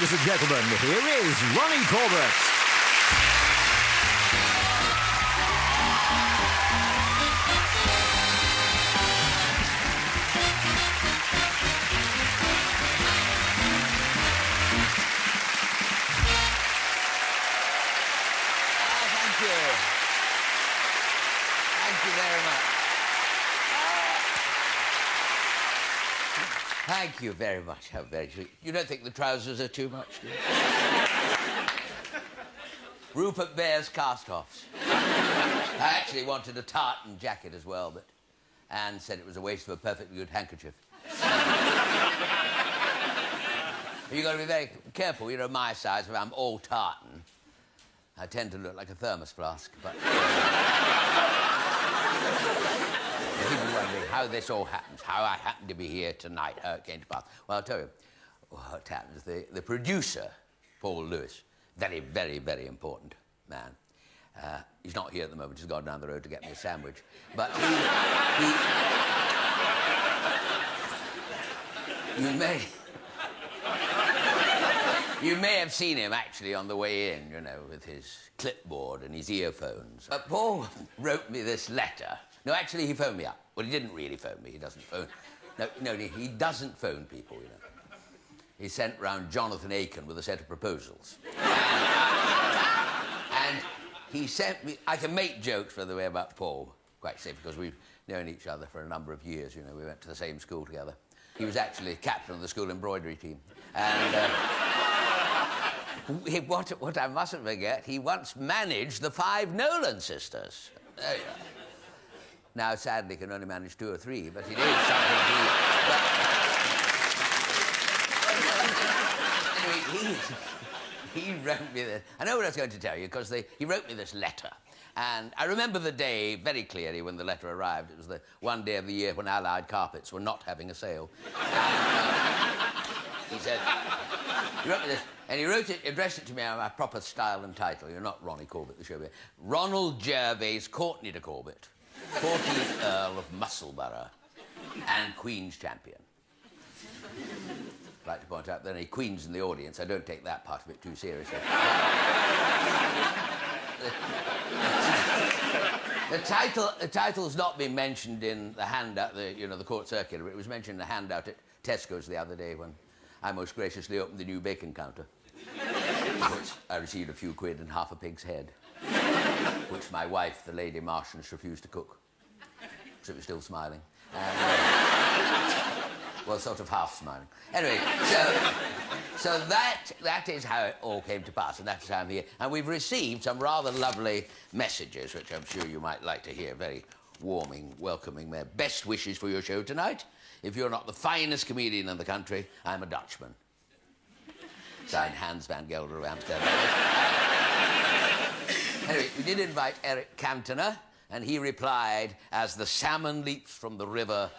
ladies and gentlemen, here is Ronnie Corbett. Thank you. Thank you very much. Thank you very much. How very sweet. You don't think the trousers are too much, do you? Rupert Bear's cast-offs. I actually wanted a tartan jacket as well, but Anne said it was a waste of a perfectly good handkerchief. You've got to be very careful. You know, my size, if I'm all tartan, I tend to look like a thermos flask, but... People wondering how this all happens, how I happen to be here tonight, how it came to pass. Well, I'll tell you what happens. The producer, Paul Lewis, very, very, very important man. He's not here at the moment. He's gone down the road to get me a sandwich. But you may have seen him, actually, on the way in, you know, with his clipboard and his earphones. Paul wrote me this letter. No, actually, he phoned me up. Well, he didn't really phone me. He doesn't phone... No, he doesn't phone people, you know. He sent round Jonathan Aiken with a set of proposals. And he sent me... I can make jokes, by the way, about Paul, quite safe, because we've known each other for a number of years, you know. We went to the same school together. He was actually captain of the school embroidery team. And... what I mustn't forget, he once managed the 5 Nolan sisters. There you are. Now, sadly, can only manage 2 or 3, but it is something Anyway, he wrote me this. I know what I was going to tell you, because he wrote me this letter. And I remember the day very clearly when the letter arrived. It was the one day of the year when Allied Carpets were not having a sale. And, he said... He wrote me this, and he wrote it, addressed it to me on my proper style and title. You're not Ronnie Corbett, the show. Ronald Gervais Courtney de Corbett, 14th Earl of Musselburgh and Queen's Champion. I'd like to point out there are any Queens in the audience. I don't take that part of it too seriously. The title's not been mentioned in the handout, the court circular. It was mentioned in the handout at Tesco's the other day when I most graciously opened the new bacon counter, which I received a few quid and half a pig's head, which my wife, the Lady Marchioness, refused to cook. So it was still smiling. Well, sort of half smiling. Anyway, so that is how it all came to pass, and that's how I'm here. And we've received some rather lovely messages, which I'm sure you might like to hear. Very warming, welcoming. Their best wishes for your show tonight. If you're not the finest comedian in the country, I'm a Dutchman. Signed Hans van Gelder of Amsterdam. Anyway, we did invite Eric Cantona, and he replied, as the salmon leaps from the river,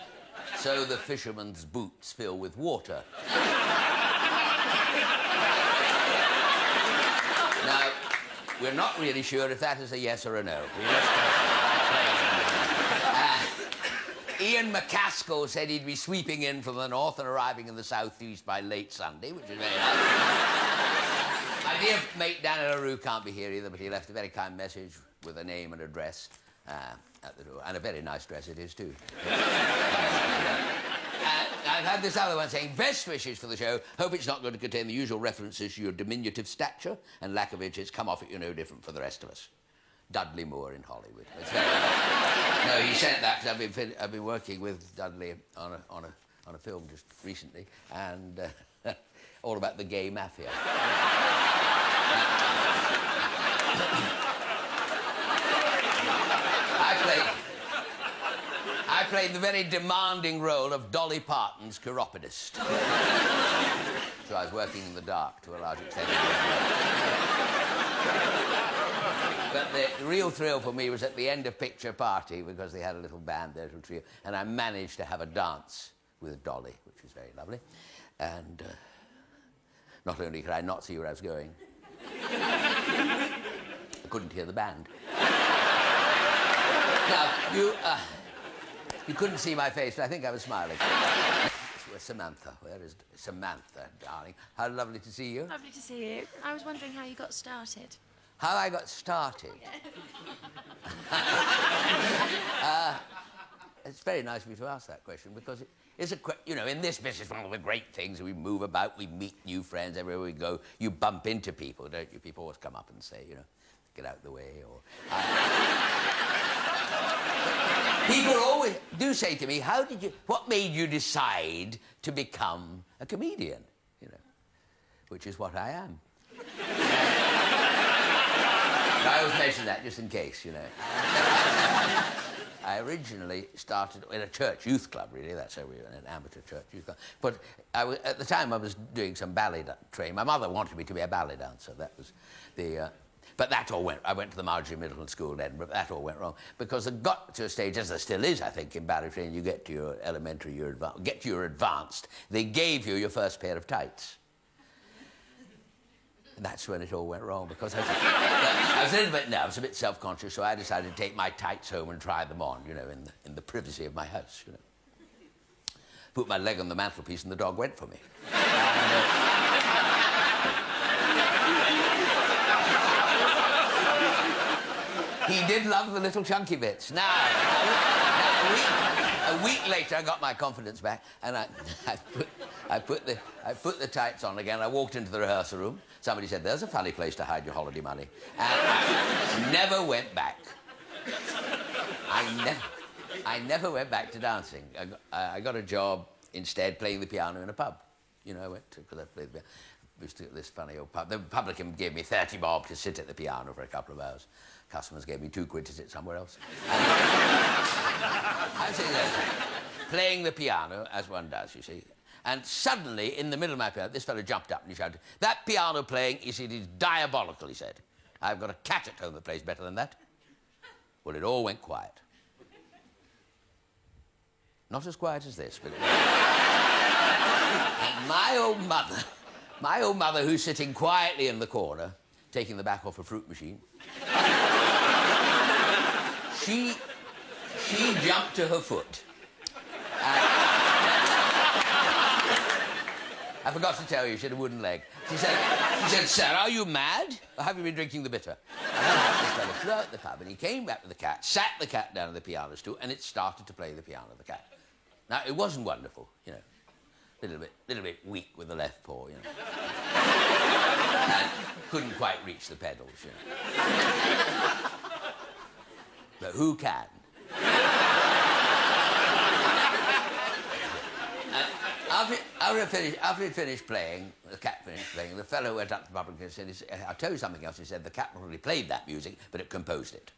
so the fisherman's boots fill with water. Now, we're not really sure if that is a yes or a no. Ian McCaskill said he'd be sweeping in from the north and arriving in the southeast by late Sunday, which is very nice. My dear mate Dan LaRue can't be here either, but he left a very kind message with a name and address at the door. And a very nice dress it is, too. I've had this other one saying, best wishes for the show. Hope it's not going to contain the usual references to your diminutive stature and lack of which it's come off at you no different for the rest of us. Dudley Moore in Hollywood. No, he sent that because I've been working with Dudley on a film just recently, and all about the gay mafia. I played the very demanding role of Dolly Parton's chiropodist. So I was working in the dark to a large extent. But the real thrill for me was at the end of Picture Party, because they had a little band there, a little trio, and I managed to have a dance with Dolly, which was very lovely. And not only could I not see where I was going, I couldn't hear the band. Now, you couldn't see my face, but I think I was smiling. where's Samantha? Where is Samantha, darling? How lovely to see you. Lovely to see you. I was wondering how you got started. How I got started? It's very nice of you to ask that question because it is you know, in this business, one of the great things, we move about, we meet new friends everywhere we go. You bump into people, don't you? People always come up and say, you know, get out of the way, or... People always do say to me, what made you decide to become a comedian? You know, which is what I am. I always mention that just in case, you know. I originally started in a church youth club, really. That's how we were, an amateur church youth club. But at the time, I was doing some ballet training. My mother wanted me to be a ballet dancer. That was the... but that all went... I went to the Marjorie Middle School in Edinburgh, but that all went wrong. Because it got to a stage, as there still is, I think, in ballet training, you get to your elementary, get to your advanced, they gave you your first pair of tights. And that's when it all went wrong, because I was a little bit nervous, a bit self-conscious, so I decided to take my tights home and try them on, you know, in the privacy of my house, you know. Put my leg on the mantelpiece and the dog went for me. He did love the little chunky bits. Now, a week later, I got my confidence back, and I put the tights on again. I walked into the rehearsal room. Somebody said, "There's a funny place to hide your holiday money." And I never went back. I never went back to dancing. I got a job instead playing the piano in a pub. You know, I went to, because I played the piano. We used to this funny old pub. The publican gave me 30 bob to sit at the piano for a couple of hours. Customers gave me £2 to sit somewhere else. I was playing the piano, as one does, you see. And suddenly, in the middle of my piano, this fellow jumped up and he shouted, "That piano playing, he said, is diabolical," he said. "I've got a cat at home that plays better than that." Well, it all went quiet. Not as quiet as this, but... And my old mother, who's sitting quietly in the corner, taking the back off a fruit machine, she jumped to her foot. I forgot to tell you, she had a wooden leg. She said, "Sir, are you mad? Or have you been drinking the bitter?" And then this fellow flew out the pub, and he came back with the cat, sat the cat down on the piano stool, and it started to play the piano, the cat. Now, it wasn't wonderful, you know. Little bit weak with the left paw, you know. And couldn't quite reach the pedals, you know. But who can? After he'd finished playing, the cat finished playing, the fellow went up to the public and said, "I'll tell you something else." He said, "The cat not only played that music, but it composed it."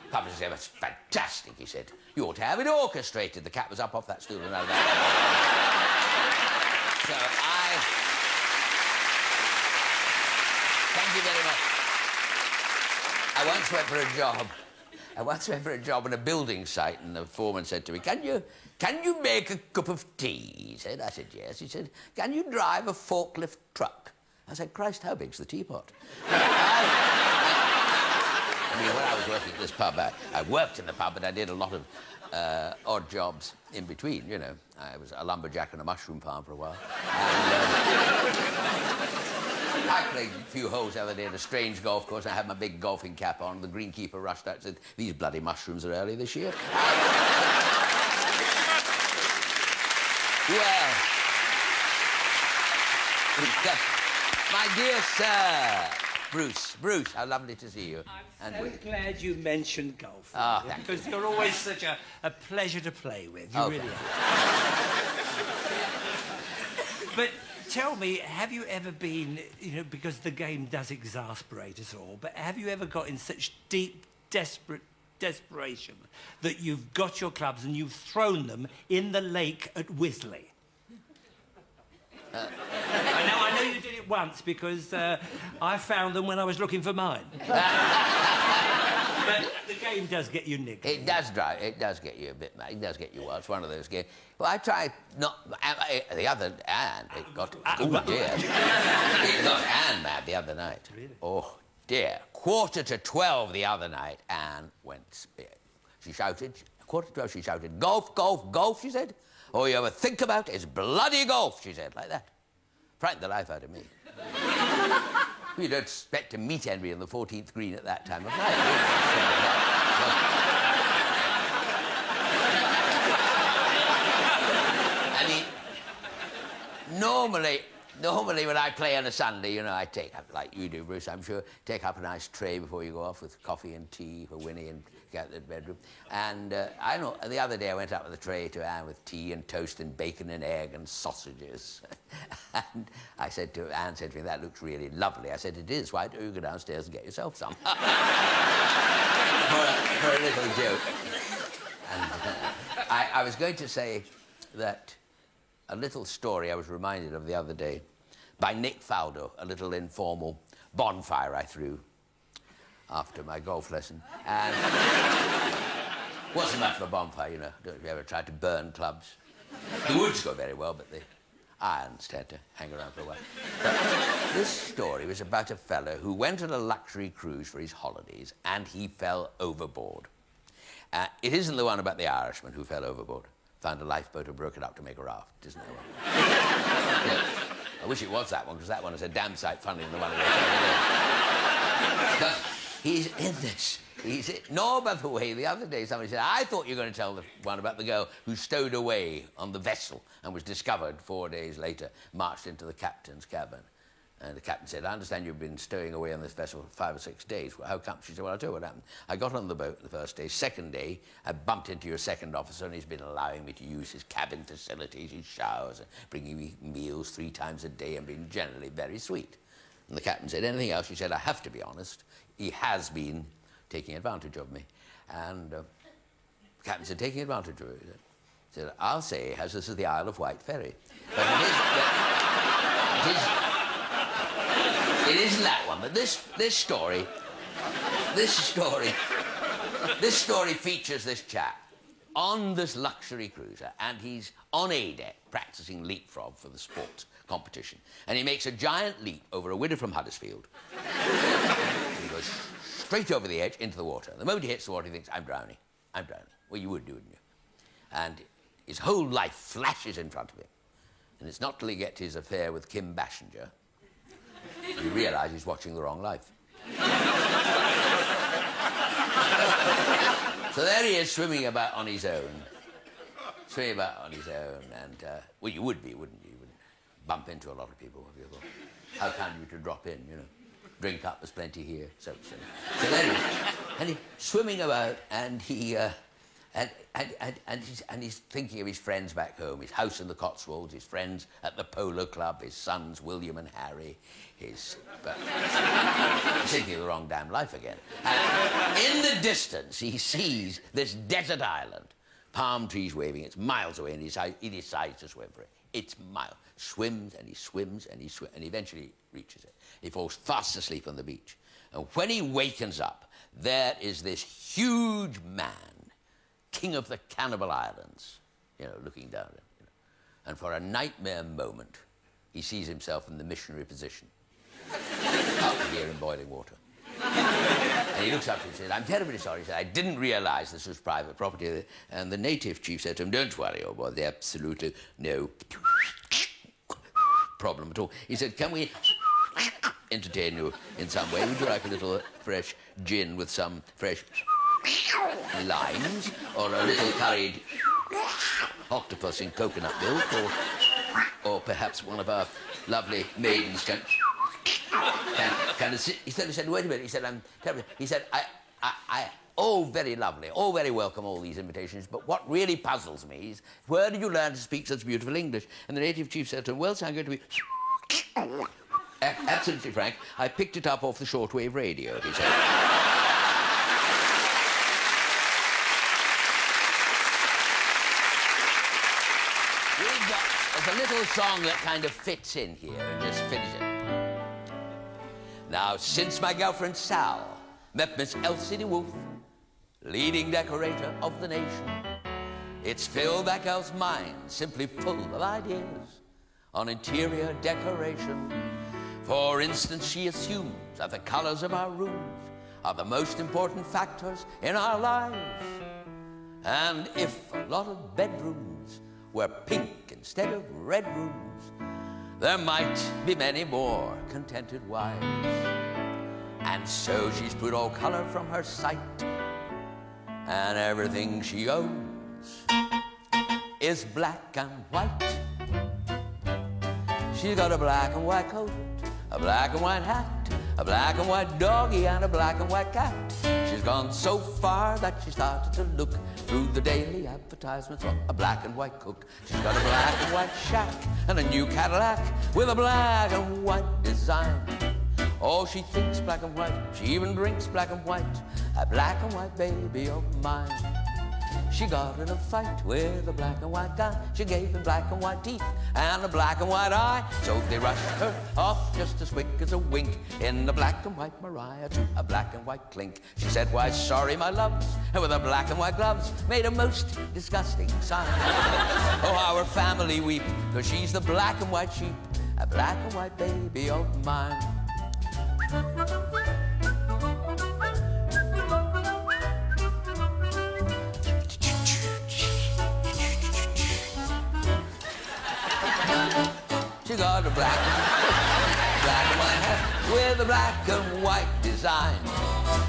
The publisher said, "That's fantastic," he said. "You ought to have it orchestrated." The cat was up off that stool and out of that. So thank you very much. I once went for a job on a building site, and the foreman said to me, "Can you make a cup of tea?" He said. I said, "Yes." He said, "Can you drive a forklift truck?" I said, "Christ, how big's the teapot?" I mean, when I was working at this pub, I worked in the pub, but I did a lot of odd jobs in between, you know. I was a lumberjack on a mushroom farm for a while. And, I played a few holes the other day at a strange golf course. I had my big golfing cap on. The greenkeeper rushed out and said, "These bloody mushrooms are early this year." Well, my dear sir, Bruce, how lovely to see you. I'm so glad you mentioned golf. Oh, thank because you're always such a pleasure to play with. You really are. But tell me, have you ever been, you know, because the game does exasperate us all, but have you ever got in such deep, desperation that you've got your clubs and you've thrown them in the lake at Wisley? I know you did it once because I found them when I was looking for mine. But the game does get you nicked. It does get you a bit mad. It does get you wild. It's one of those games. Well, I tried not... the other... And it got... Oh, dear. It got Anne mad the other night. Really? Oh, dear. 11:45 the other night, Anne went... she shouted, 11:45, she shouted, "Golf, golf, golf," she said. "All you ever think about is bloody golf," she said, like that. Frightened the life out of me. You don't expect to meet Henry on the 14th green at that time of night. I mean, normally when I play on a Sunday, you know, I take up, like you do, Bruce, I'm sure, take up a nice tray before you go off with coffee and tea for Winnie and get to the bedroom. And I know, the other day I went up with a tray to Anne with tea and toast and bacon and egg and sausages. And I said to Anne, said to me, "That looks really lovely." I said, "It is. Why don't you go downstairs and get yourself some?" for a little joke. And I was going to say that a little story I was reminded of the other day by Nick Faldo, a little informal bonfire I threw after my golf lesson. And wasn't much of a bonfire, you know. Don't you ever tried to burn clubs? The woods go very well, but the irons tend to hang around for a while. But this story was about a fellow who went on a luxury cruise for his holidays and he fell overboard. It isn't the one about the Irishman who fell overboard. Found a lifeboat and broke it up to make a raft, isn't it? Yeah. I wish it was that one, because that one is a damn sight funnier than the one in the But he's in this. No, by the way, the other day somebody said, "I thought you were going to tell the one about the girl who stowed away on the vessel and was discovered 4 days later, marched into the captain's cabin." And the captain said, "I understand you've been stowing away on this vessel for 5 or 6 days. Well, how come?" She said, "Well, I'll tell you what happened. I got on the boat the first day. Second day, I bumped into your second officer, and he's been allowing me to use his cabin facilities, his showers, and bringing me meals 3 times a day, and being generally very sweet." And the captain said, "Anything else?" She said, "I have to be honest. He has been taking advantage of me." And the captain said, "Taking advantage of you?" He said, "I'll say he has. This is the Isle of Wight Ferry." But it isn't that one, but this story features this chap on this luxury cruiser, and he's on A deck practicing leapfrog for the sports competition. And he makes a giant leap over a widow from Huddersfield. He goes straight over the edge into the water. The moment he hits the water, he thinks, "I'm drowning. I'm drowning." Well, you would do, wouldn't you? And his whole life flashes in front of him. And it's not till he gets his affair with Kim Basinger you realise he's watching the wrong life. So there he is, swimming about on his own. And, well, you would be, wouldn't you? You would bump into a lot of people. How kind of you to drop in, you know. Drink up, there's plenty here. So there he is. And he's swimming about, and he's thinking of his friends back home, his house in the Cotswolds, his friends at the polo club, his sons William and Harry, he's thinking of the wrong damn life again. And in the distance, he sees this desert island, palm trees waving. It's miles away, and he decides to swim for it. It's miles. Swims, and he swims, and he eventually reaches it. He falls fast asleep on the beach. And when he wakens up, there is this huge man, king of the Cannibal Islands, you know, looking down at him. You know. And for a nightmare moment, he sees himself in the missionary position, out here in boiling water. And he looks up and says, "I'm terribly sorry." He said, "I didn't realise this was private property." And the native chief said to him, "Don't worry, old boy, there's absolutely no problem at all." He said, "Can we entertain you in some way? Would you like a little fresh gin with some fresh limes, or a little curried octopus in coconut milk, or perhaps one of our lovely maidens can assist?" He said, "Wait a minute." He said, "I'm terribly..." He said, "Oh, very lovely, oh, very welcome, all these invitations, but what really puzzles me is, where did you learn to speak such beautiful English?" And the native chief said to him, "Well, sir, I'm going to be absolutely frank, I picked it up off the shortwave radio," he said. There's a little song that kind of fits in here, and just finish it. Now, since my girlfriend Sal met Miss Elsie DeWolf, leading decorator of the nation, it's filled that girl's mind simply full of ideas on interior decoration. For instance, she assumes that the colors of our rooms are the most important factors in our lives. And if a lot of bedrooms were pink instead of red rooms, there might be many more contented wives. And so she's put all colour from her sight, and everything she owns is black and white. She's got a black and white coat, a black and white hat, a black and white doggy, and a black and white cat. She's gone so far that she started to look through the daily advertisements for a black and white cook. She's got a black and white shack and a new Cadillac with a black and white design. Oh, she thinks black and white, she even drinks black and white, a black and white baby of mine. She got in a fight with a black and white guy. She gave him black and white teeth and a black and white eye. So they rushed her off just as quick as a wink in the black and white Mariah to a black and white clink. She said, "Why, sorry, my loves," and with her black and white gloves made a most disgusting sign. Oh, how her family weep, 'cause she's the black and white sheep, a black and white baby of mine. She got a black and white hat with a black and white design.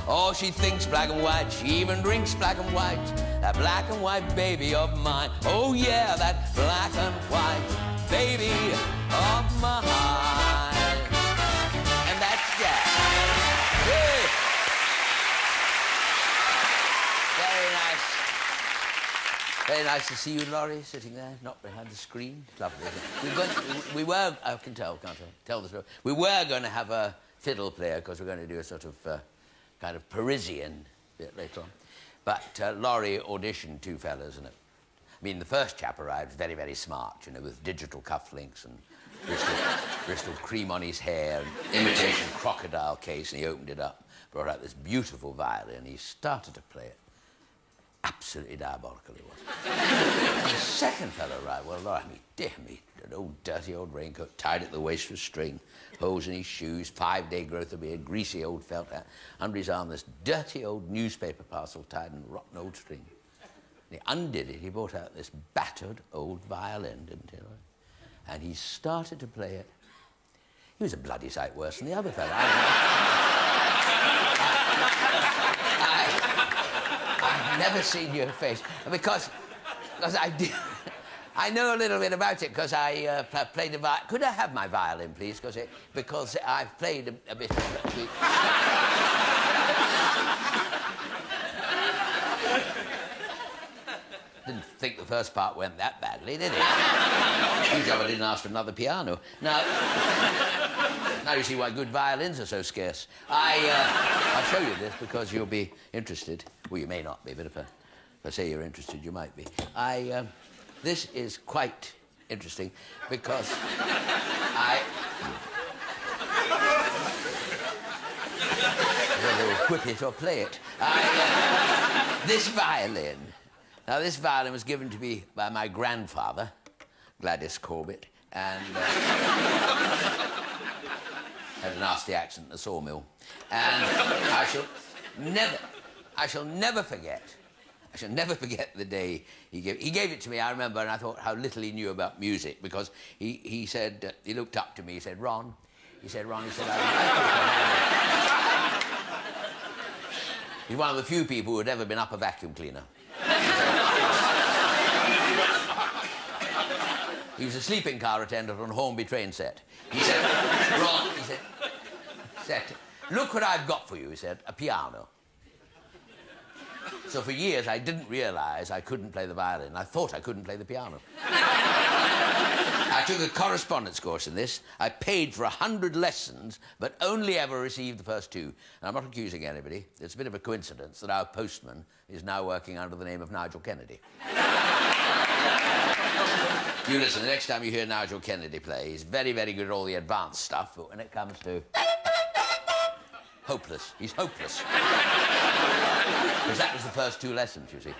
Oh, she thinks black and white, she even drinks black and white, that black and white baby of mine. Oh yeah, that black and white baby of mine. And that's that. Hey. Very nice. Very nice to see you, Laurie, sitting there, not behind the screen. Lovely. We were, I can tell, can't I? Tell the story. We were going to have a fiddle player because we're going to do a sort of kind of Parisian bit later on. But Laurie auditioned two fellas, and I mean, the first chap arrived very, very smart, you know, with digital cufflinks and Bristol cream on his hair, and imitation crocodile case, and he opened it up, brought out this beautiful violin. He started to play it. Absolutely diabolical it was. The second fellow arrived, well, Laurie, I mean, dear me, an old dirty old raincoat, tied at the waist with string, holes in his shoes, 5-day growth of beard, greasy old felt hat, under his arm this dirty old newspaper parcel tied in rotten old string. And he undid it, he brought out this battered old violin, didn't he? And he started to play it. He was a bloody sight worse than the other fellow. I've never seen your face, because I did. I know a little bit about it because I played the violin. Could I have my violin, please? Because I've played a bit of it. Didn't think the first part went that badly, did it? You I didn't ask for another piano. Now you see why good violins are so scarce. I'll show you this because you'll be interested. Well, you may not be, but if I say you're interested, you might be. This is quite interesting because whether we'll whip it or play it. This violin. Now, this violin was given to me by my grandfather, Gladys Corbett, and had a nasty accident in a sawmill. And I shall never forget the day he gave it to me. I remember, and I thought how little he knew about music, because he said, he looked up to me, he said, Ron, I would like you to have it. He's one of the few people who had ever been up a vacuum cleaner. He was a sleeping car attendant on a Hornby train set. He said, Ron, he said, look what I've got for you, he said, a piano. So for years I didn't realise I couldn't play the violin. I thought I couldn't play the piano. I took a correspondence course in this. I paid for 100 lessons, but only ever received the first 2. And I'm not accusing anybody. It's a bit of a coincidence that our postman is now working under the name of Nigel Kennedy. You listen, the next time you hear Nigel Kennedy play, he's very, very good at all the advanced stuff, but when it comes to... hopeless. He's hopeless. Because that was the first 2 lessons, you see.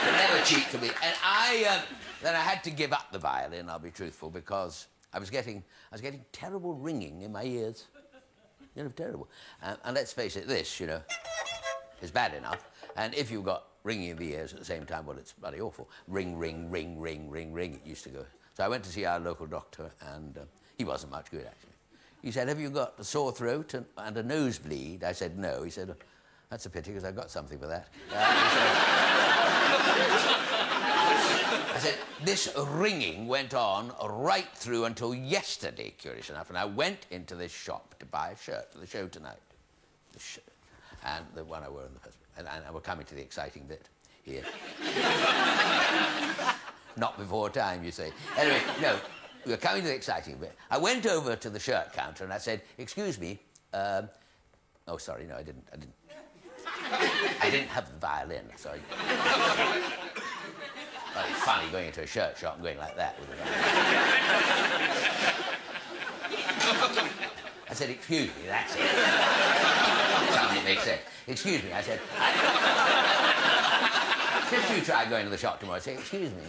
They never cheat to me. And then I had to give up the violin, I'll be truthful, because I was getting terrible ringing in my ears. You know, terrible. And let's face it, this, you know. is bad enough. And if you've got ringing in the ears at the same time, well, it's bloody awful. Ring, ring, ring, ring, ring, ring, it used to go. So I went to see our local doctor, and he wasn't much good, actually. He said, have you got a sore throat and a nosebleed? I said, no. He said, that's a pity, because I've got something for that. I said, this ringing went on right through until yesterday, curious enough, and I went into this shop to buy a shirt for the show tonight. The shirt, and the one I wore in the first... And we're coming to the exciting bit here. Not before time, you say. Anyway, no, we're coming to the exciting bit. I went over to the shirt counter and I said, excuse me, oh, sorry, no, I didn't. I didn't have the violin, sorry. Well, it's funny going into a shirt shop and going like that with a violin. I said, excuse me, that's it. Something makes sense. Excuse me, I said. Just you try going to the shop tomorrow and say, excuse me.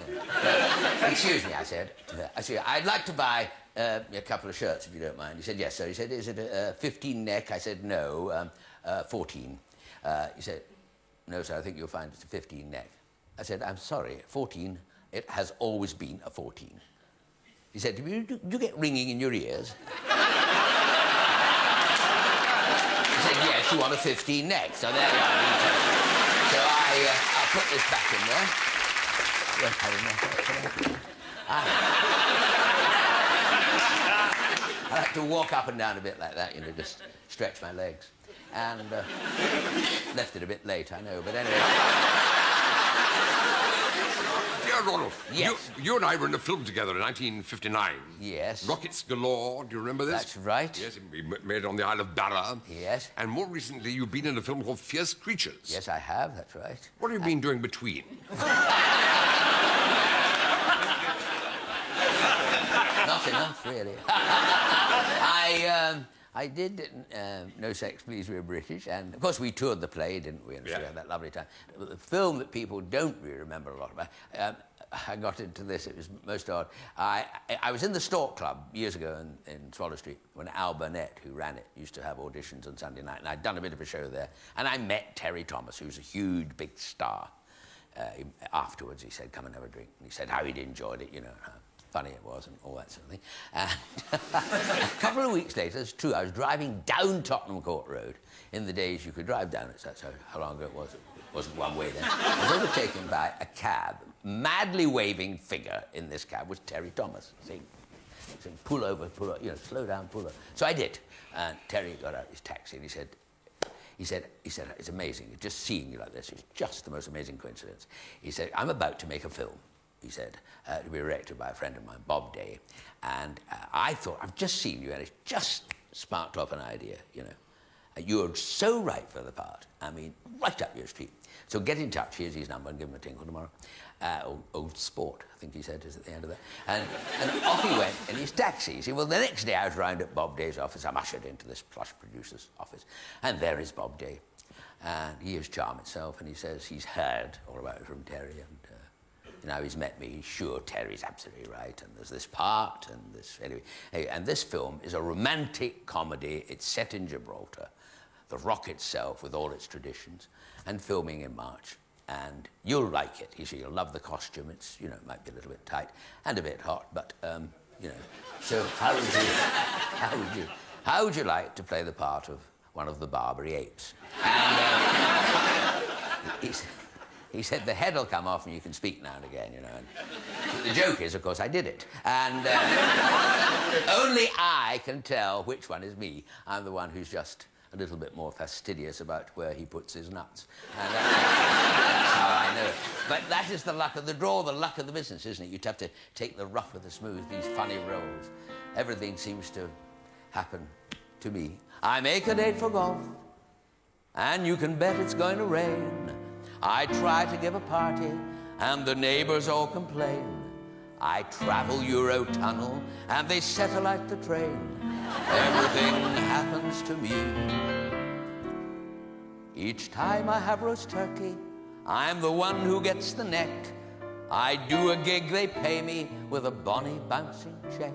Excuse me, I said. I said, I'd like to buy a couple of shirts, if you don't mind. He said, yes, sir. He said, is it a 15 neck? I said, no, 14. He said, no, sir, I think you'll find it's a 15 neck. I said, I'm sorry, 14, it has always been a 14. He said, do you get ringing in your ears? He said, yes, you want a 15 neck, so there you are. So I'll put this back in there. I like to walk up and down a bit like that, you know, just stretch my legs. And left it a bit late, I know, but anyway. Dear Ronald, yes. you and I were in a film together in 1959. Yes. Rockets Galore, do you remember this? That's right. Yes, we made on the Isle of Barra. Yes. And more recently, you've been in a film called Fierce Creatures. Yes, I have, that's right. What have you been doing between? Not enough, really. I did No Sex, Please, We're British, and of course we toured the play, didn't we? And so we had that lovely time. But the film that people don't really remember a lot about, I got into this, it was most odd. I was in the Stork Club years ago in Swallow Street when Al Burnett, who ran it, used to have auditions on Sunday night, and I'd done a bit of a show there. And I met Terry Thomas, who was a huge, big star. Afterwards, he said, come and have a drink. And he said how he'd enjoyed it, you know, how funny it was and all that sort of thing. And a couple of weeks later, it's true, I was driving down Tottenham Court Road in the days you could drive down it. That's how long ago it was. It wasn't one way then. I was overtaken by a cab. Madly waving figure in this cab was Terry Thomas, saying, pull over, you know, slow down, pull over. So I did. And Terry got out his taxi and he said, it's amazing, just seeing you like this is just the most amazing coincidence. He said, I'm about to make a film. He said, to be directed by a friend of mine, Bob Day. And I thought, I've just seen you, and it's just sparked off an idea, you know. You're so right for the part. I mean, right up your street. So get in touch. Here's his number and give him a tinkle tomorrow. Old Sport, I think he said, is at the end of that. And off he went in his taxi. You see, well, the next day I was round at Bob Day's office. I'm ushered into this plush producer's office. And there is Bob Day. And he is charm itself. And he says he's heard all about it from Terry. And now he's met me, he's sure Terry's absolutely right, and there's this part, and this, anyway. Hey, and this film is a romantic comedy. It's set in Gibraltar, the Rock itself with all its traditions, and filming in March. And you'll like it. You see, you'll love the costume. It's, you know, it might be a little bit tight and a bit hot, but, you know. So how would you like to play the part of one of the Barbary apes? And he said, the head will come off and you can speak now and again, you know. And the joke is, of course, I did it. And only I can tell which one is me. I'm the one who's just a little bit more fastidious about where he puts his nuts. And that's how I know it. But that is the luck of the draw, the luck of the business, isn't it? You'd have to take the rough with the smooth, these funny roles. Everything seems to happen to me. I make a date for golf, and you can bet it's going to rain. I try to give a party, and the neighbors all complain. I travel Eurotunnel, and they settle out the train. Everything happens to me. Each time I have roast turkey, I'm the one who gets the neck. I do a gig, they pay me with a bonny bouncing check.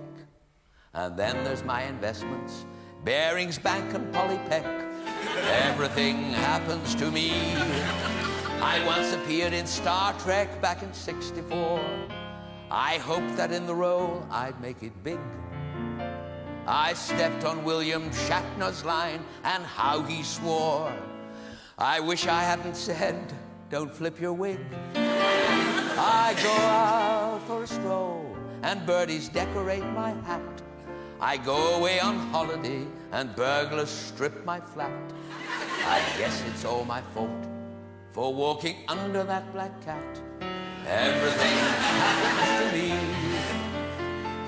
And then there's my investments, Barings Bank and Polly Peck. Everything happens to me. I once appeared in Star Trek back in '64. I hoped that in the role I'd make it big. I stepped on William Shatner's line and how he swore. I wish I hadn't said, don't flip your wig. I go out for a stroll and birdies decorate my hat. I go away on holiday and burglars strip my flat. I guess it's all my fault for walking under that black cat. Everything happens to me.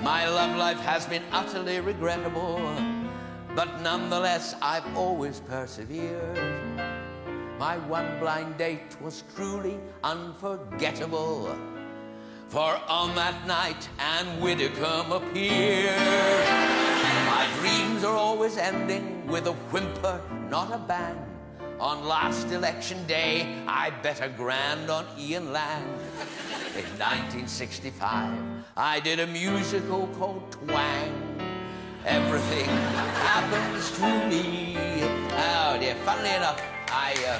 My love life has been utterly regrettable, but nonetheless I've always persevered. My one blind date was truly unforgettable, for on that night Anne Widdecombe appeared. My dreams are always ending with a whimper, not a bang. On last election day, I bet a grand on Ian Lang. In 1965, I did a musical called Twang. Everything happens to me. Oh dear, funnily enough, thank you.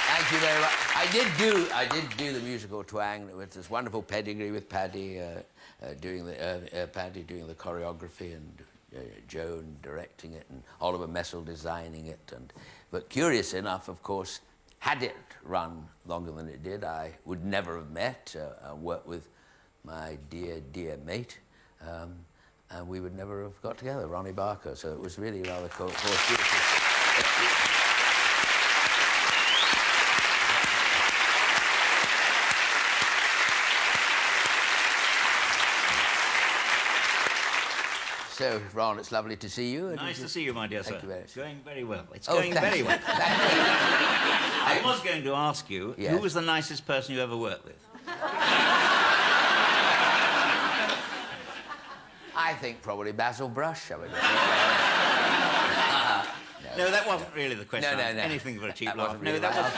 Thank you very much. I did do the musical Twang with this wonderful pedigree with Paddy doing the choreography and Joan directing it and Oliver Messel designing it. But curious enough, of course, had it run longer than it did, I would never have met and worked with my dear, dear mate, and we would never have got together, Ronnie Barker. So it was really rather cool. So, Ron, it's lovely to see you. Nice to see you, my dear sir. Thank you very much. It's going very well. It's going very well. I was going to ask you, yes, who was the nicest person you ever worked with? I think probably Basil Brush, I would say. No, that wasn't really the question. No. Anything for a cheap That laugh. wasn't No, really that my was...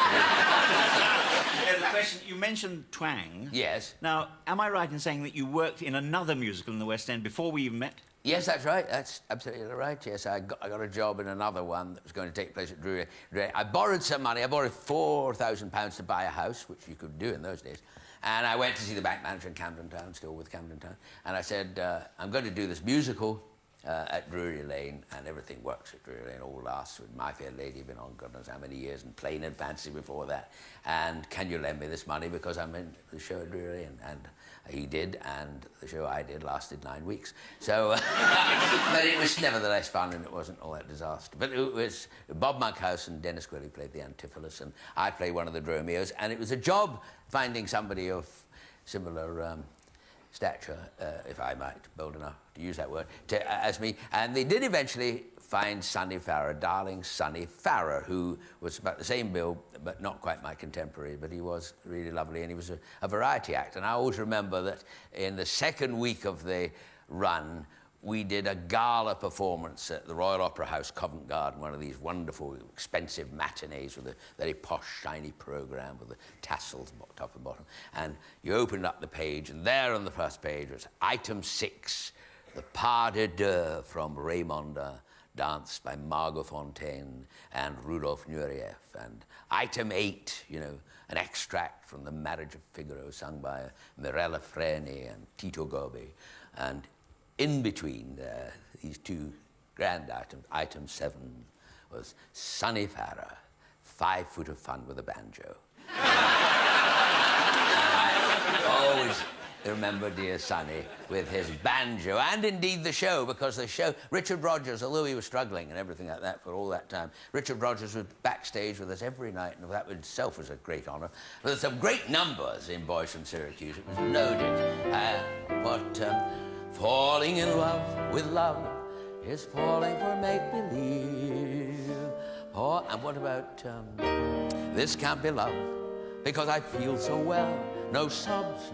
answer. No, the question, you mentioned Twang. Yes. Now, am I right in saying that you worked in another musical in the West End before we even met? Yes, that's right. That's absolutely right. Yes, I got a job in another one that was going to take place at Drury. I borrowed some money. I borrowed £4,000 to buy a house, which you could do in those days. And I went to see the bank manager in Camden Town, still with Camden Town. And I said, I'm going to do this musical at Drury Lane, and everything works at Drury Lane. All lasts with My Fair Lady, been on God knows how many years, and Plain and Fancy before that. And can you lend me this money because I'm in the show at Drury Lane? And he did, and the show I did lasted 9 weeks. So, but it was nevertheless fun, and it wasn't all that disaster. But it was Bob Monkhouse and Dennis Quilley played the Antipholus, and I played one of the Dromios, and it was a job finding somebody of similar stature, if I might, bold enough to use that word, as me. And they did eventually find Sonny Farrer, darling Sonny Farrer, who was about the same bill, but not quite my contemporary, but he was really lovely, and he was a variety act. And I always remember that in the second week of the run, we did a gala performance at the Royal Opera House, Covent Garden, one of these wonderful, expensive matinees with a very posh, shiny programme with the tassels top and bottom. And you opened up the page, and there on the first page was item 6, the Pas de Deux from Raymonde, danced by Margot Fontaine and Rudolf Nureyev. And item 8, you know, an extract from The Marriage of Figaro, sung by Mirella Freni and Tito Gobbi. And in between these two grand items, item 7 was Sonny Farrer, 5 foot of fun with a banjo. I always remember dear Sonny with his banjo, and indeed the show, because the show, Richard Rogers, although he was struggling and everything like that for all that time, Richard Rogers was backstage with us every night, and that itself was a great honour. There were some great numbers in Boys from Syracuse. It was loaded. Falling in love with love is falling for make-believe. And what about this can't be love because I feel so well, no sobs.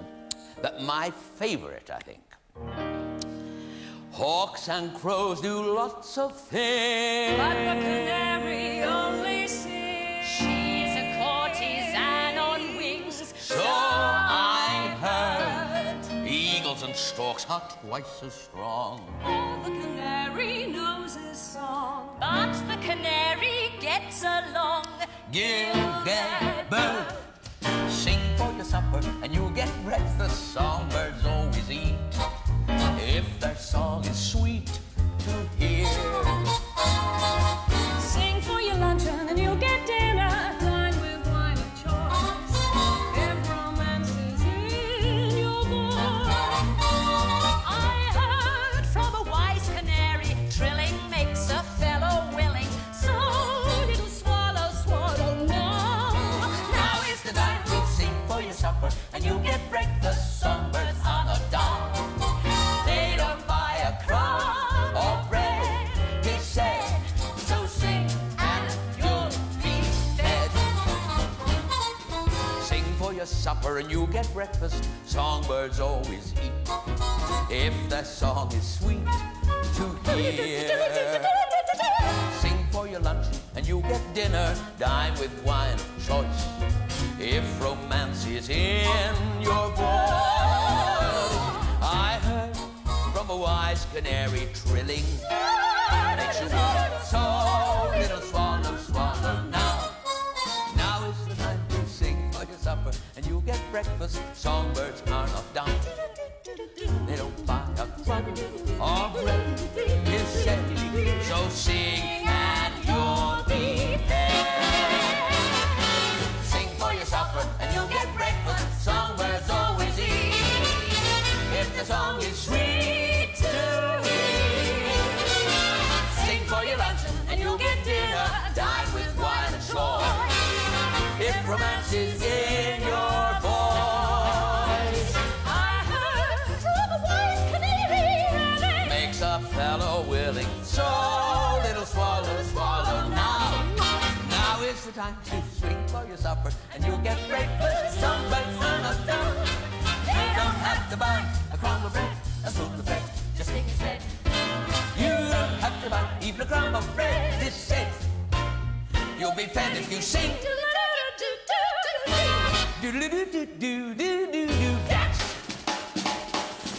But my favourite, I think. Hawks and crows do lots of things, but the canary only sings. She's a courtesan on wings, so I've heard. Eagles and stalks are twice as strong. All the canary knows his song, but the canary gets along. Gilbert, sing for your supper and you'll get breakfast. Songbirds always eat if their song is sweet to hear. Sing for your luncheon and you'll get dinner. Dine with wine of choice if romance is in your voice. I heard from a wise canary, trilling makes a fellow willing. So little swallow, swallow now. Now is the time to sing for your supper and you'll get breakfast. Songbirds are not dumb. They don't buy a crumb or bread, he said. So sing and you'll be fed. Sing for your supper and you'll get breakfast. Songbirds always eat if their song is sweet to hear. Sing for your lunch and you'll get dinner. Dine with wine of choice if romance is in your voice. I heard from a wise canary, trilling makes you weep. So little swallow, swallow now. Now is the time to sing for your supper and you'll get breakfast. Songbirds are not dumb. They don't buy a crumb or bread, he said. So sing and you'll be fed. Sing for your supper and you'll get breakfast. Songbirds always eat if the song is sweet to hear. Sing for your luncheon and you'll get dinner. Dine with wine and choice if romance is in your voice. I heard from a wise canary, Makes a fellow willing. So little swallow, swallow now. Now is the time to swing for your supper and you'll get breakfast. Songbirds are not dumb. They don't have to buy a crumb of bread, a spoon of bread, just sing instead. You don't have to buy even a crumb of bread, this said. You'll be fed if you sing. Do-do-do-do-do-do-do-do, dance.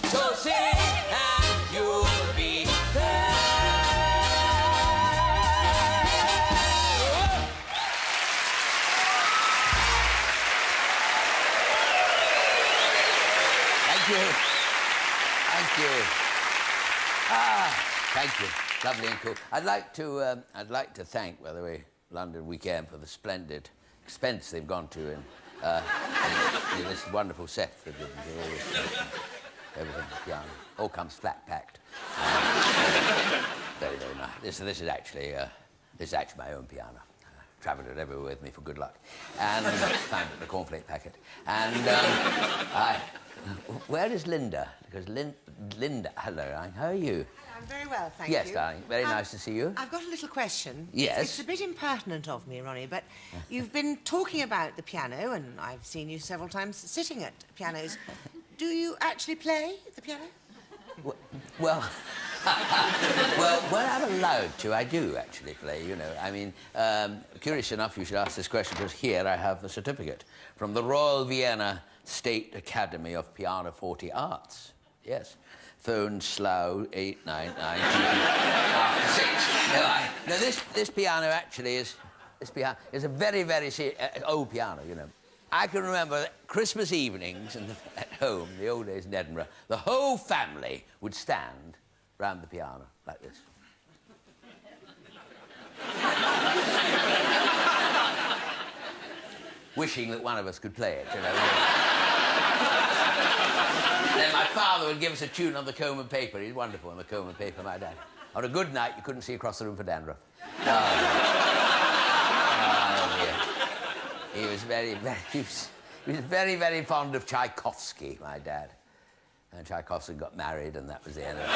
So sing and you'll be fed. Thank you. Thank you. Thank you. Lovely and cool. I'd like to thank, by the way, London Weekend for the splendid expense they've gone to in this wonderful set for everything, piano. All comes flat packed. Very, very nice. This is actually my own piano. Travelled it everywhere with me for good luck. And found it in a cornflake packet. And where is Linda? Because Linda, hello, darling, how are you? I'm very well, thank you. Yes, darling, very nice to see you. I've got a little question. Yes? It's a bit impertinent of me, Ronnie, but you've been talking about the piano, and I've seen you several times sitting at pianos. Do you actually play the piano? Well, well, when I'm allowed to, I do actually play, you know. I mean, curious enough, you should ask this question, because here I have the certificate from the Royal Vienna State Academy of Pianoforte Arts. Yes. Phone Slough 899 Now, this piano actually is a very, very old piano, you know. I can remember Christmas evenings at home, the old days in Edinburgh, the whole family would stand round the piano like this. Wishing that one of us could play it, you know. Then my father would give us a tune on the comb and paper. He's wonderful on the comb and paper, my dad. On a good night, you couldn't see across the room for dandruff. He was very, very fond of Tchaikovsky, my dad. And Tchaikovsky got married, and that was the end of it.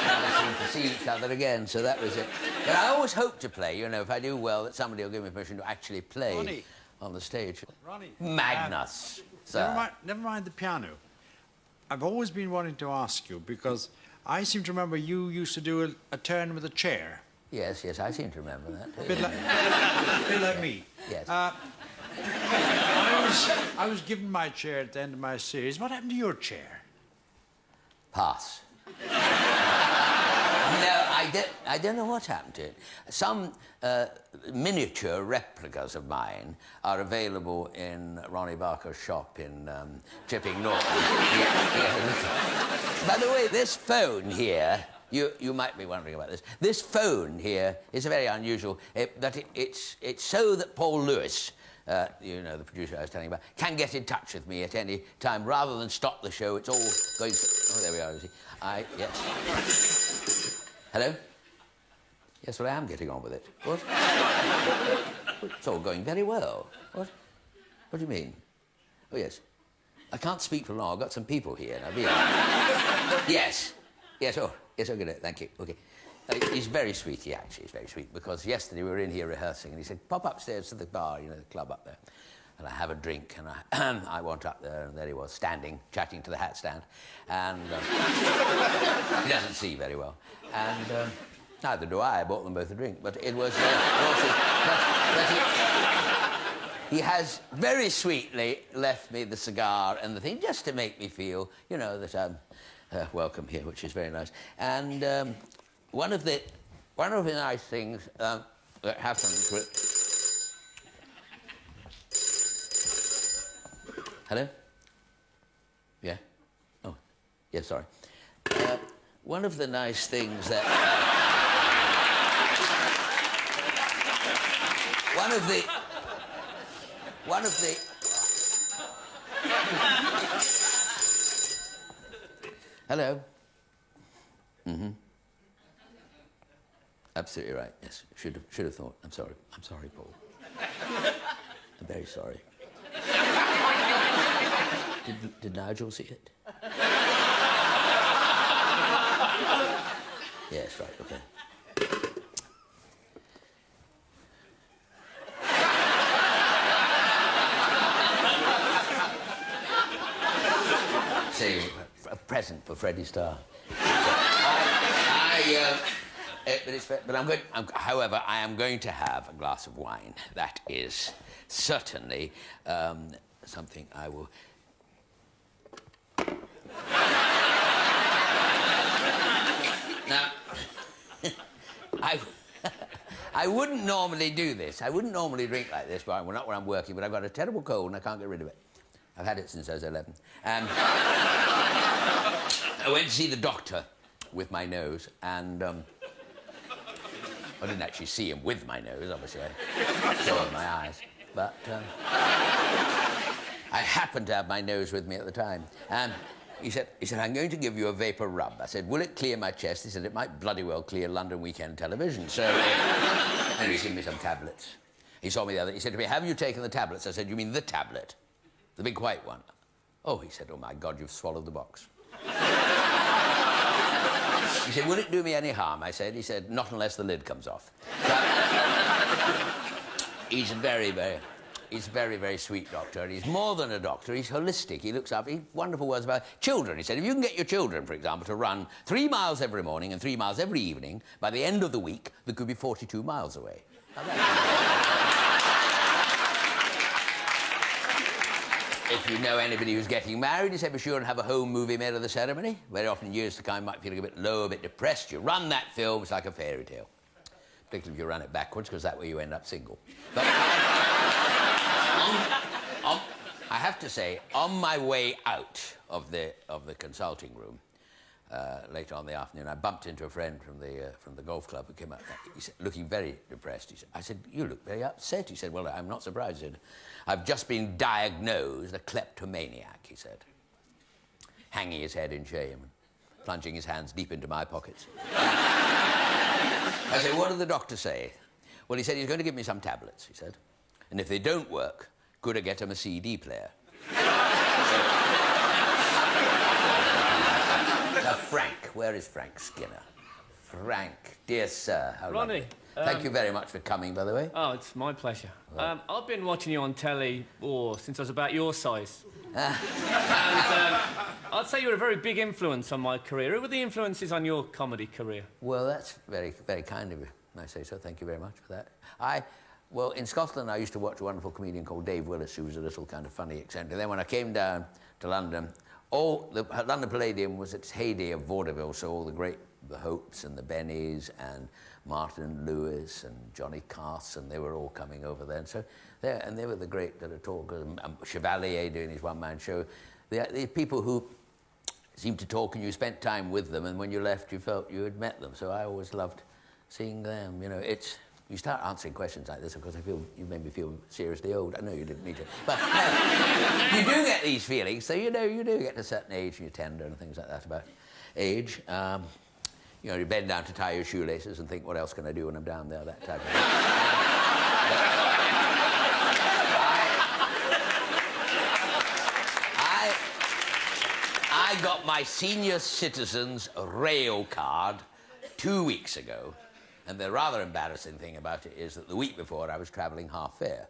Never seemed to see each other again, so that was it. But I always hope to play, you know, if I do well, that somebody will give me permission to actually play Ronnie. on the stage. Ronnie. Magnus, sir. Never mind the piano. I've always been wanting to ask you, because I seem to remember you used to do a turn with a chair. Yes, I seem to remember that. A bit like me. Yes. I was given my chair at the end of my series. What happened to your chair? Pass. No, I don't know what happened to it. Some miniature replicas of mine are available in Ronnie Barker's shop in Chipping Norton. By the way, this phone here, you might be wondering about this. This phone here is very unusual. It's so that Paul Lewis, you know, the producer I was telling you about, can get in touch with me at any time rather than stop the show. It's all going. Oh, there we are. Yes. Hello? Yes, well, I am getting on with it. What? It's all going very well. What? What do you mean? Oh, yes. I can't speak for long. I've got some people here. Now, yes. Yes, oh, yes, okay, thank you. Okay. He's very sweet, he actually is very sweet, because yesterday we were in here rehearsing, and he said, pop upstairs to the bar, you know, the club up there. And I have a drink, and I went up there, and there he was, standing, chatting to the hat stand. And he doesn't see very well. And neither do I bought them both a drink. But it was... he has very sweetly left me the cigar and the thing, just to make me feel, you know, that I'm welcome here, which is very nice. And one of the nice things that happened with... Hello? Yeah? Oh, yeah, sorry. One of the nice things that... One of the... Hello? Mm-hmm. Absolutely right, yes. Should have thought. I'm sorry, Paul. I'm very sorry. Did Nigel see it? Yes, right, okay. Say, a present for Freddie Starr. However, I am going to have a glass of wine. That is certainly something I will... Now, I wouldn't normally do this. I wouldn't normally drink like this, not when I'm working, but I've got a terrible cold and I can't get rid of it. I've had it since I was 11. I went to see the doctor with my nose, and I didn't actually see him with my nose, obviously. I saw it with my eyes. But I happened to have my nose with me at the time. And he said, I'm going to give you a vapor rub. I said, will it clear my chest? He said, it might bloody well clear London weekend television. So, and he's given me some tablets. He saw me the other, he said to me, have you taken the tablets? I said, you mean the tablet? The big white one. Oh, he said, oh my God, you've swallowed the box. He said, will it do me any harm? I said, he said, not unless the lid comes off. But he's very, very sweet doctor, and he's more than a doctor, he's holistic. He looks after, wonderful words about children. He said, if you can get your children, for example, to run 3 miles every morning and 3 miles every evening, by the end of the week, they could be 42 miles away. If you know anybody who's getting married, he said, be sure and have a home movie made of the ceremony. Very often, years to come, you might feel a bit low, a bit depressed. You run that film, it's like a fairy tale. Particularly if you run it backwards, because that way you end up single. But I have to say, on my way out of the consulting room, later on in the afternoon, I bumped into a friend from the golf club who came up. He said, looking very depressed. I said, you look very upset. He said, well, I'm not surprised. He said, I've just been diagnosed a kleptomaniac, he said, hanging his head in shame and plunging his hands deep into my pockets. I said, what did the doctor say? Well, he said he's going to give me some tablets, he said. And if they don't work, could I get him a CD player? Now, Frank, where is Frank Skinner? Frank, dear sir, how Ronnie. Thank you very much for coming, by the way. Oh, it's my pleasure. I've been watching you on telly since I was about your size. And I'd say you're a very big influence on my career. Who were the influences on your comedy career? Well, that's very, very kind of you. I say so. Thank you very much for that. Well, in Scotland, I used to watch a wonderful comedian called Dave Willis, who was a little kind of funny eccentric. Then when I came down to London, the London Palladium was its heyday of vaudeville, so all the Hopes and the Bennies and Martin Lewis and Johnny Carson, they were all coming over then. So they were the great talkers. Chevalier doing his one-man show. The people who seemed to talk and you spent time with them, and when you left, you felt you had met them. So I always loved seeing them. You know, you start answering questions like this, of course, you made me feel seriously old. I know you didn't mean to, but no, you do get these feelings. So you do get to a certain age, and you're tender and things like that about age. You know, you bend down to tie your shoelaces and think, what else can I do when I'm down there? That type of thing. I got my senior citizens rail card 2 weeks ago. And the rather embarrassing thing about it is that the week before I was travelling half fare.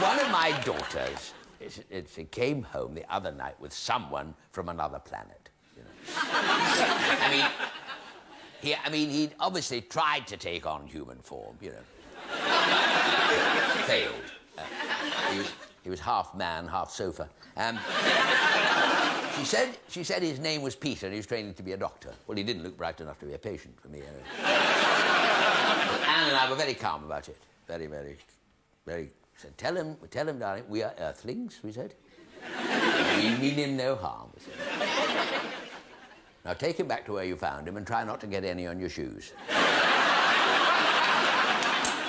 One of my daughters, she came home the other night with someone from another planet. You know. He'd obviously tried to take on human form, you know. Failed. He was half man, half sofa. She said his name was Peter and he was training to be a doctor. Well, he didn't look bright enough to be a patient for me. Anne and I were very calm about it. Very, very, very. Said, tell him, darling, we are earthlings, we said. We mean him no harm, we said. Now take him back to where you found him and try not to get any on your shoes.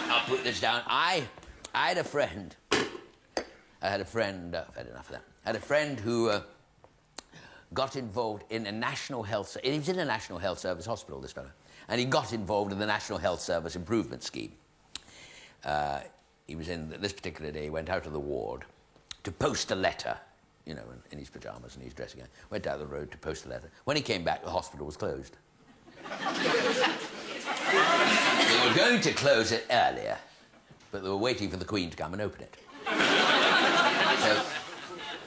I'll put this down. I had a friend. I've had enough of that. I had a friend who got involved in a national health... He was in a National Health Service hospital, this fellow. And he got involved in the National Health Service improvement scheme. He was this particular day, he went out of the ward to post a letter, you know, in his pyjamas and his dressing gown. Went down the road to post a letter. When he came back, the hospital was closed. They were going to close it earlier, but they were waiting for the Queen to come and open it. So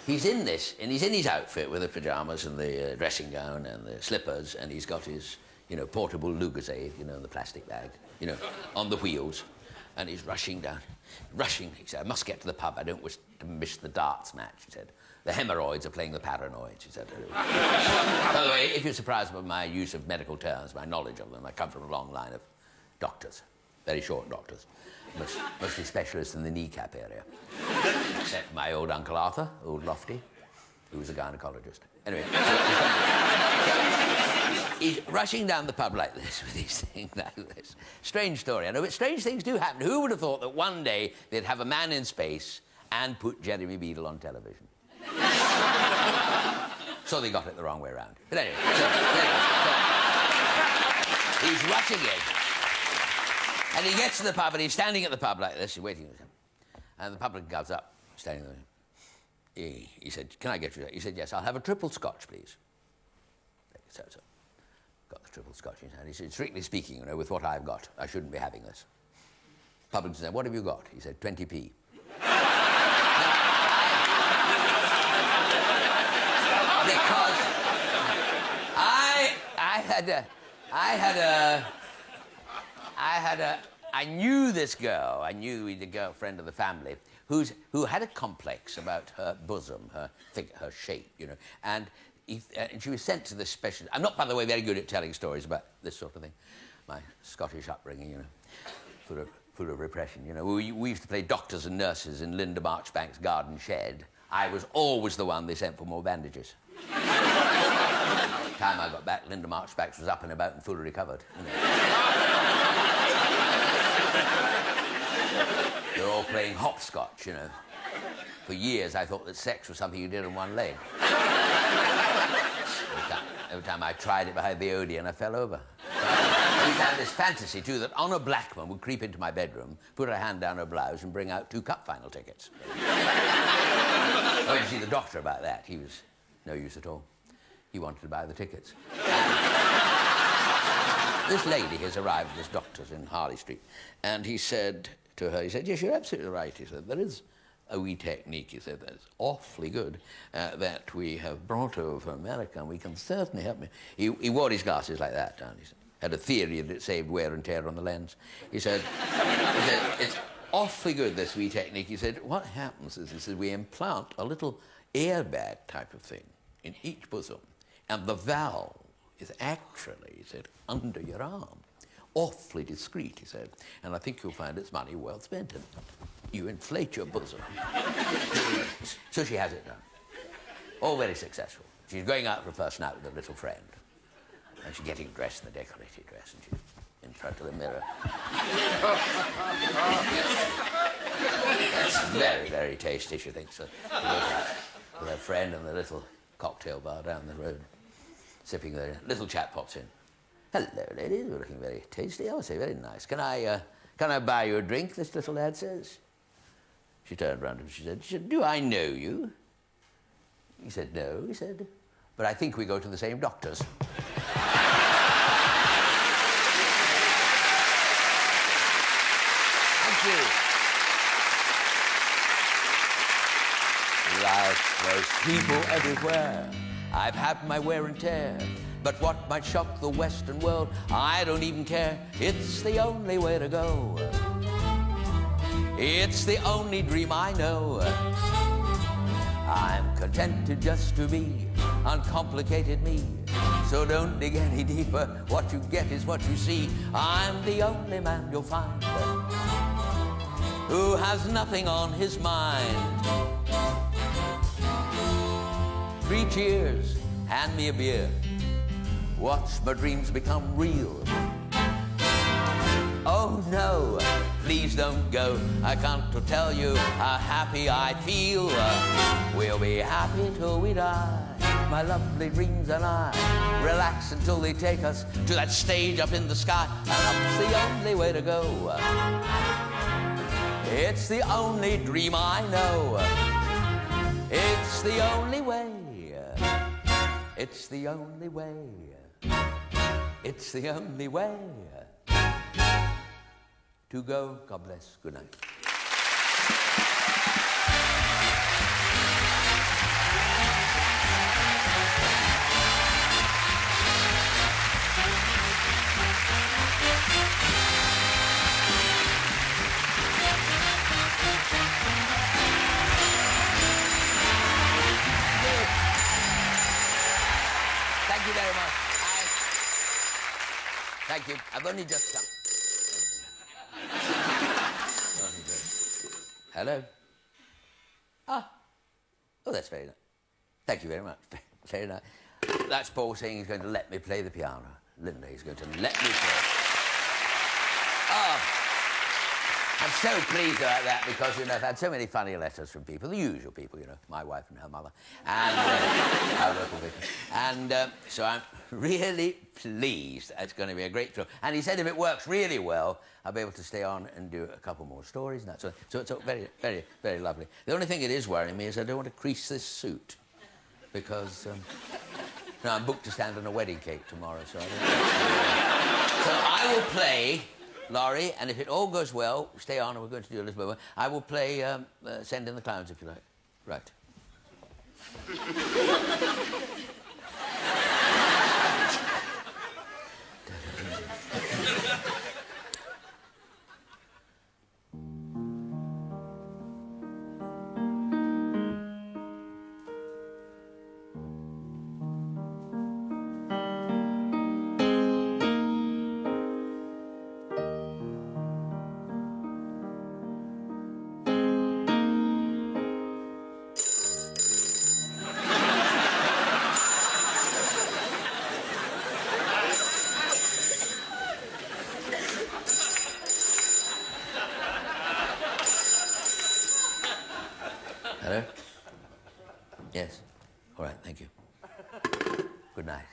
he's in his outfit with the pyjamas and the dressing gown and the slippers, and he's got his, you know, portable Lucozade, you know, in the plastic bag, you know, on the wheels, and he's rushing down. He said, I must get to the pub. I don't wish to miss the darts match, he said. The hemorrhoids are playing the paranoids, he said. By the way, if you're surprised by my use of medical terms, my knowledge of them, I come from a long line of doctors, very short doctors. Mostly specialists in the kneecap area. Except for my old Uncle Arthur, old Lofty, who was a gynecologist. Anyway, he's rushing down the pub like this with these things like this. Strange story, I know, but strange things do happen. Who would have thought that one day they'd have a man in space and put Jeremy Beadle on television? So they got it the wrong way around. But anyway, he's rushing in. And he gets to the pub, and he's standing at the pub like this, he's waiting for him. And the publican comes up, standing there. He said, can I get you that? He said, yes, I'll have a triple scotch, please. So. Got the triple scotch in his hand. He said, strictly speaking, you know, with what I've got, I shouldn't be having this. Publican said, what have you got? He said, 20p. Because I knew this girl. I knew the girlfriend of the family who had a complex about her bosom, her shape, you know. And she was sent to this specialist. I'm not, by the way, very good at telling stories about this sort of thing. My Scottish upbringing, you know, full of repression, you know. We used to play doctors and nurses in Linda Marchbank's garden shed. I was always the one they sent for more bandages. By the time I got back, Linda Marchbank was up and about and fully recovered. You know. They're all playing hopscotch, you know. For years, I thought that sex was something you did on one leg. Every time I tried it behind the Odeon, I fell over. I used to have this fantasy, too, that Honor Blackman would creep into my bedroom, put her hand down her blouse, and bring out 2 cup final tickets. I went to see the doctor about that. He was no use at all. He wanted to buy the tickets. This lady has arrived at this doctor's in Harley Street, and he said to her, he said, yes, you're absolutely right. He said, there is a wee technique, he said, that's awfully good, that we have brought over from America, and we can certainly help me. He wore his glasses like that down. He said, had a theory that it saved wear and tear on the lens. He said, it's awfully good, this wee technique. He said, what happens is, he said, we implant a little airbag type of thing in each bosom, and the valve is actually, he said, under your arm. Awfully discreet, he said, and I think you'll find it's money well spent. And you inflate your bosom. So she has it done. All very successful. She's going out for a first night with a little friend. And she's getting dressed in the decorated dress, and she's in front of the mirror. That's very, very tasty, she thinks. So with her friend in the little cocktail bar down the road, sipping there. Little chap pops in. Hello, ladies. You're looking very tasty. I would say very nice. Can I buy you a drink? This little lad says. She turned round and she said, do I know you? He said, no. He said, but I think we go to the same doctors. Thank you. Like most people everywhere, I've had my wear and tear. But what might shock the Western world, I don't even care. It's the only way to go. It's the only dream I know. I'm contented just to be uncomplicated me. So don't dig any deeper. What you get is what you see. I'm the only man you'll find who has nothing on his mind. 3 cheers, hand me a beer. Watch my dreams become real. Oh no, please don't go. I can't tell you how happy I feel. We'll be happy till we die. My lovely dreams and I relax until they take us to that stage up in the sky. And up's the only way to go. It's the only dream I know. It's the only way. It's the only way. It's the only way to go. God bless. Good night. Thank you very much. Thank you. I've only just come. Hello? Ah. Oh, that's very nice. Thank you very much. Very nice. That's Paul saying he's going to let me play the piano. Linda, he's going to let me play. Oh, I'm so pleased about that because, you know, I've had so many funny letters from people, the usual people, you know, my wife and her mother, and our local vicar. And so I'm really pleased. It's going to be a great film. And he said if it works really well, I'll be able to stay on and do a couple more stories and that. So it's very, very, very lovely. The only thing that is worrying me is I don't want to crease this suit because no, I'm booked to stand on a wedding cake tomorrow, so I don't know. So I will play Laurie, and if it all goes well, stay on and we're going to do a little bit more. I will play Send in the Clowns, if you like. Right. Hello? Yes. All right, thank you. Good night.